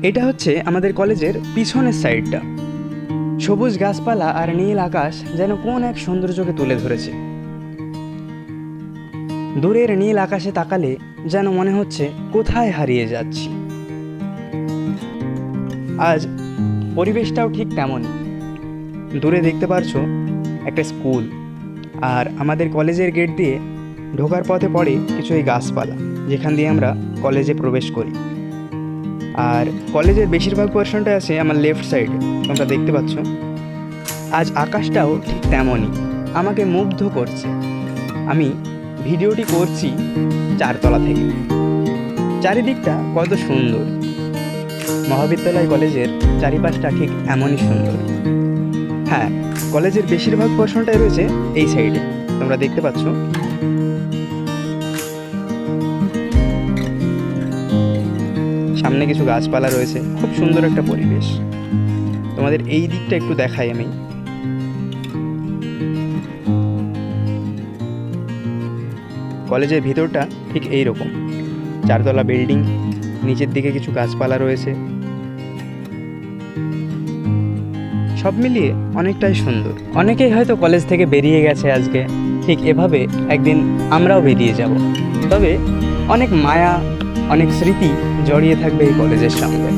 এটা হচ্ছে আমাদের কলেজের পিছনের সাইডটা। সবুজ গাছপালা আর নীল আকাশ যেন কোন এক সৌন্দর্যকে তুলে ধরেছে। দূরের নীল আকাশে তাকালে যেন মনে হচ্ছে কোথায় হারিয়ে যাচ্ছি। আজ পরিবেশটাও ঠিক তেমনই। দূরে দেখতে পারছো একটা স্কুল, আর আমাদের কলেজের গেট দিয়ে ঢোকার পথে পড়ে কিছু এই গাছপালা, যেখান দিয়ে আমরা কলেজে প্রবেশ করি। আর কলেজের বেশিরভাগ পোর্শনটা আছে আমার লেফট সাইডে, তোমরা দেখতে পাচ্ছ। আজ আকাশটাও ঠিক তেমনই, আমাকে মুগ্ধ করছে। আমি ভিডিওটি করছি 4 তলা থেকে। চারিদিকটা কত সুন্দর। মহাবিদ্যালয় কলেজের চারিপাশটা ঠিক এমনই সুন্দর। হ্যাঁ, কলেজের বেশিরভাগ পোর্শনটাই রয়েছে এই সাইডে, তোমরা দেখতে পাচ্ছ। সামনে কিছু গাছপালা রয়েছে, খুব সুন্দর একটা পরিবেশ। তোমাদের এই দিকটা একটু দেখাই আমি। কলেজের ভিতরটা ঠিক এই রকম, 4 তলা বিল্ডিং, নিচের দিকে কিছু গাছপালা রয়েছে। সব মিলিয়ে অনেকটাই সুন্দর। অনেকেই হয়তো কলেজ থেকে বেরিয়ে গেছে আজকে, ঠিক এভাবে একদিন আমরাও বেরিয়ে যাব। তবে অনেক মায়া, অনেক স্মৃতি জড়িয়ে থাকবে এই কলেজের সঙ্গে।